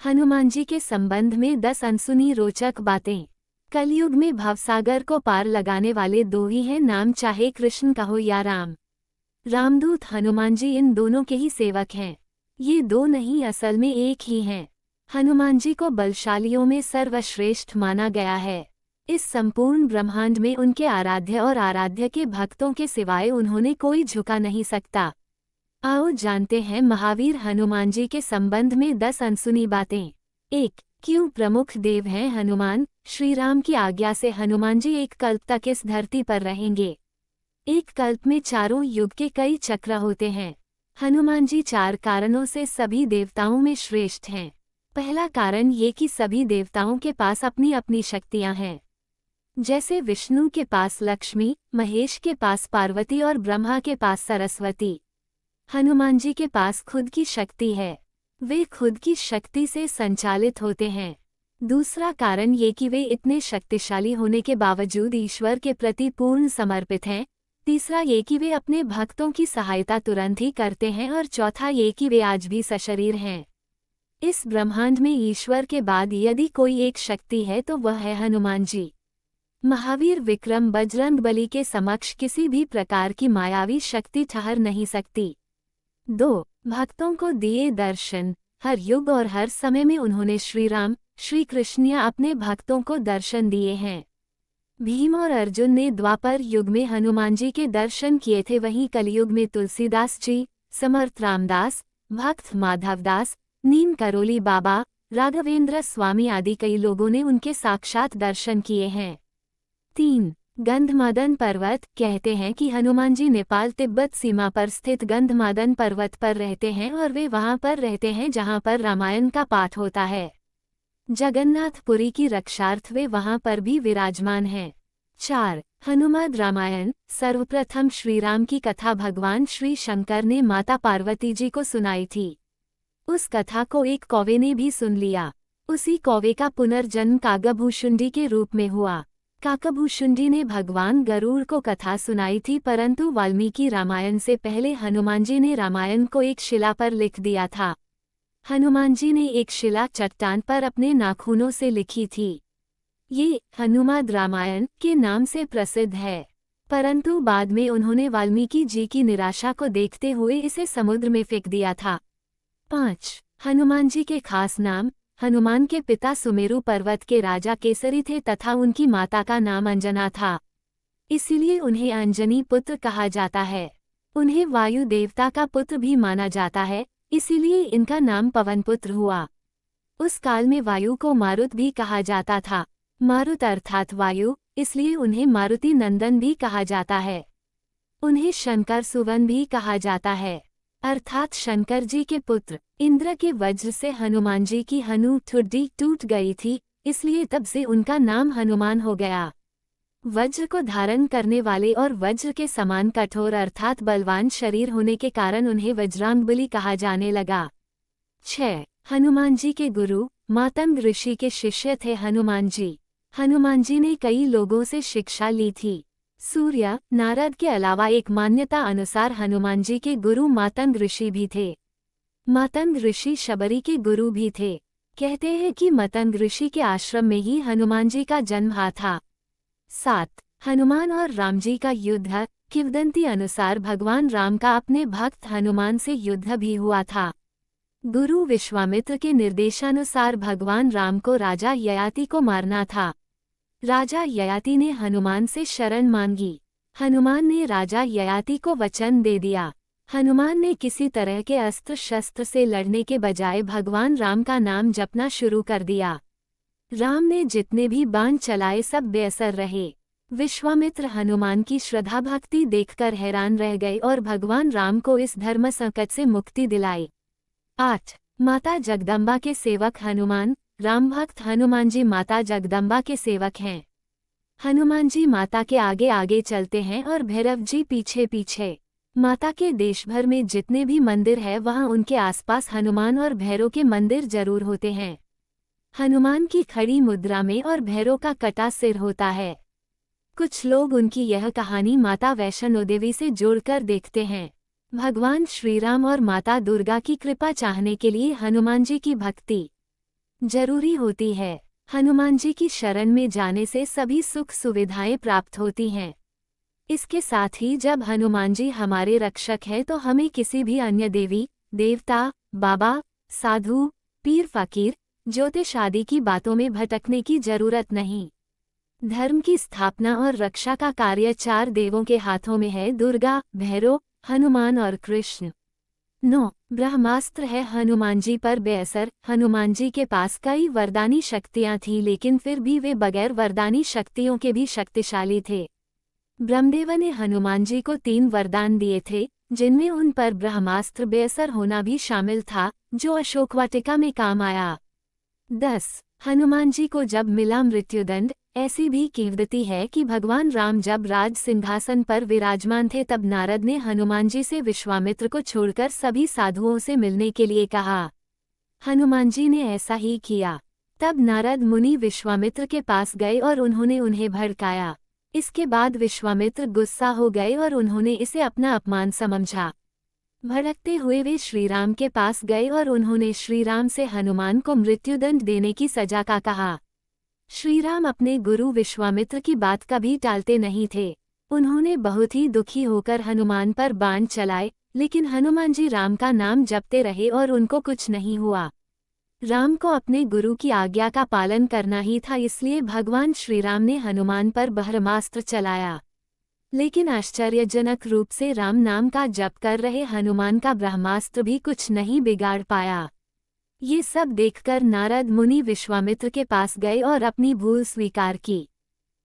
हनुमान जी के संबंध में 10 अनसुनी रोचक बातें। कलयुग में भवसागर को पार लगाने वाले दो ही हैं, नाम चाहे कृष्ण कहो या राम। रामदूत हनुमान जी इन दोनों के ही सेवक हैं। ये दो नहीं, असल में एक ही हैं। हनुमान जी को बलशालियों में सर्वश्रेष्ठ माना गया है। इस संपूर्ण ब्रह्मांड में उनके आराध्य और आराध्य के भक्तों के सिवाय उन्होंने कोई झुका नहीं सकता। आओ जानते हैं महावीर हनुमान जी के संबंध में 10 अनसुनी बातें। 1. क्यों प्रमुख देव हैं हनुमान? श्री राम की आज्ञा से हनुमान जी एक कल्प तक इस धरती पर रहेंगे। एक कल्प में चारों युग के कई चक्र होते हैं। हनुमान जी 4 कारणों से सभी देवताओं में श्रेष्ठ हैं। पहला कारण ये कि सभी देवताओं के पास अपनी अपनी शक्तियां हैं। जैसे विष्णु के पास लक्ष्मी, महेश के पास पार्वती और ब्रह्मा के पास सरस्वती। हनुमान जी के पास खुद की शक्ति है। वे खुद की शक्ति से संचालित होते हैं। दूसरा कारण ये कि वे इतने शक्तिशाली होने के बावजूद ईश्वर के प्रति पूर्ण समर्पित हैं। तीसरा ये कि वे अपने भक्तों की सहायता तुरंत ही करते हैं। और चौथा ये कि वे आज भी सशरीर हैं। इस ब्रह्मांड में ईश्वर के बाद यदि कोई एक शक्ति है तो वह है हनुमान जी। महावीर विक्रम बजरंगबली के समक्ष किसी भी प्रकार की मायावी शक्ति ठहर नहीं सकती। 2. भक्तों को दिए दर्शन। हर युग और हर समय में उन्होंने श्री राम, श्री कृष्ण या अपने भक्तों को दर्शन दिए हैं। भीम और अर्जुन ने द्वापर युग में हनुमान जी के दर्शन किए थे, वहीं कलयुग में तुलसीदास जी, समर्थ रामदास, भक्त माधवदास, नीम करोली बाबा, राघवेंद्र स्वामी आदि कई लोगों ने उनके साक्षात दर्शन किए हैं। 3. गंधमादन पर्वत। कहते हैं कि हनुमान जी नेपाल तिब्बत सीमा पर स्थित गंधमादन पर्वत पर रहते हैं और वे वहां पर रहते हैं जहां पर रामायण का पाठ होता है। जगन्नाथपुरी की रक्षार्थ वे वहां पर भी विराजमान हैं। 4. हनुमद रामायण। सर्वप्रथम श्री राम की कथा भगवान श्री शंकर ने माता पार्वती जी को सुनाई थी। उस कथा को एक कौवे ने भी सुन लिया। उसी कौवे का पुनर्जन्म कागभूषुंडी के रूप में हुआ। काकभूषुंडी ने भगवान गरुड़ को कथा सुनाई थी, परंतु वाल्मीकि रामायण से पहले हनुमान जी ने रामायण को एक शिला पर लिख दिया था। हनुमान जी ने एक शिला चट्टान पर अपने नाखूनों से लिखी थी। ये हनुमद रामायण के नाम से प्रसिद्ध है, परंतु बाद में उन्होंने वाल्मीकि जी की निराशा को देखते हुए इसे समुद्र में फेंक दिया था। 5. हनुमान जी के खास नाम। हनुमान के पिता सुमेरु पर्वत के राजा केसरी थे तथा उनकी माता का नाम अंजना था, इसीलिए उन्हें अंजनी पुत्र कहा जाता है। उन्हें वायु देवता का पुत्र भी माना जाता है, इसीलिए इनका नाम पवनपुत्र हुआ। उस काल में वायु को मारुत भी कहा जाता था। मारुत अर्थात वायु, इसलिए उन्हें मारुति नंदन भी कहा जाता है। उन्हें शंकर सुवन भी कहा जाता है, अर्थात शंकर जी के पुत्र। इंद्र के वज्र से हनुमान जी की हनु ठुड्डी टूट गई थी, इसलिए तब से उनका नाम हनुमान हो गया। वज्र को धारण करने वाले और वज्र के समान कठोर अर्थात बलवान शरीर होने के कारण उन्हें वज्रांगबली कहा जाने लगा। 6. हनुमान जी के गुरु। मातंग ऋषि के शिष्य थे हनुमान जी। हनुमान जी ने कई लोगों से शिक्षा ली थी। सूर्य, नारद के अलावा एक मान्यता अनुसार हनुमान जी के गुरु मातंग ऋषि भी थे। मातंग ऋषि शबरी के गुरु भी थे। कहते हैं कि मतंग ऋषि के आश्रम में ही हनुमान जी का जन्म हुआ था। 7. हनुमान और राम जी का युद्ध। किंवदंती अनुसार भगवान राम का अपने भक्त हनुमान से युद्ध भी हुआ था। गुरु विश्वामित्र के निर्देशानुसार भगवान राम को राजा ययाति को मारना था। राजा ययाति ने हनुमान से शरण मांगी। हनुमान ने राजा ययाति को वचन दे दिया। हनुमान ने किसी तरह के अस्त्र शस्त्र से लड़ने के बजाय भगवान राम का नाम जपना शुरू कर दिया। राम ने जितने भी बाण चलाए सब बेअसर रहे। विश्वामित्र हनुमान की श्रद्धा भक्ति देखकर हैरान रह गए और भगवान राम को इस धर्म संकट से मुक्ति दिलाई। 8. माता जगदम्बा के सेवक हनुमान। राम भक्त हनुमान जी माता जगदम्बा के सेवक हैं। हनुमान जी माता के आगे आगे चलते हैं और भैरव जी पीछे पीछे। माता के देश भर में जितने भी मंदिर है वहां उनके आसपास हनुमान और भैरव के मंदिर जरूर होते हैं। हनुमान की खड़ी मुद्रा में और भैरव का कटा सिर होता है। कुछ लोग उनकी यह कहानी माता वैष्णो देवी से जोड़कर देखते हैं। भगवान श्रीराम और माता दुर्गा की कृपा चाहने के लिए हनुमान जी की भक्ति। जरूरी होती है। हनुमान जी की शरण में जाने से सभी सुख सुविधाएं प्राप्त होती हैं। इसके साथ ही जब हनुमान जी हमारे रक्षक हैं तो हमें किसी भी अन्य देवी, देवता, बाबा, साधु, पीर फकीर, ज्योतिष आदि की बातों में भटकने की जरूरत नहीं। धर्म की स्थापना और रक्षा का कार्य 4 देवों के हाथों में है, दुर्गा, भैरव, हनुमान और कृष्ण। 9. ब्रह्मास्त्र है हनुमान जी पर बेअसर। हनुमान जी के पास कई वरदानी शक्तियां थीं, लेकिन फिर भी वे बगैर वरदानी शक्तियों के भी शक्तिशाली थे। ब्रह्मदेव ने हनुमान जी को 3 वरदान दिए थे, जिनमें उन पर ब्रह्मास्त्र बेअसर होना भी शामिल था, जो अशोक वाटिका में काम आया। 10. हनुमान जी को जब मिला मृत्युदंड। ऐसी भी किंवदंती है कि भगवान राम जब राज सिंहासन पर विराजमान थे तब नारद ने हनुमान जी से विश्वामित्र को छोड़कर सभी साधुओं से मिलने के लिए कहा। हनुमान जी ने ऐसा ही किया। तब नारद मुनि विश्वामित्र के पास गए और उन्होंने उन्हें भड़काया। इसके बाद विश्वामित्र गुस्सा हो गए और उन्होंने इसे अपना अपमान समझा। भड़कते हुए वे श्रीराम के पास गए और उन्होंने श्रीराम से हनुमान को मृत्युदंड देने की सजा का कहा। श्रीराम अपने गुरु विश्वामित्र की बात कभी टालते नहीं थे। उन्होंने बहुत ही दुखी होकर हनुमान पर बाण चलाए, लेकिन हनुमान जी राम का नाम जपते रहे और उनको कुछ नहीं हुआ। राम को अपने गुरु की आज्ञा का पालन करना ही था, इसलिए भगवान श्रीराम ने हनुमान पर ब्रह्मास्त्र चलाया। लेकिन आश्चर्यजनक रूप से राम नाम का जप कर रहे हनुमान का ब्रह्मास्त्र भी कुछ नहीं बिगाड़ पाया। ये सब देखकर नारद मुनि विश्वामित्र के पास गए और अपनी भूल स्वीकार की।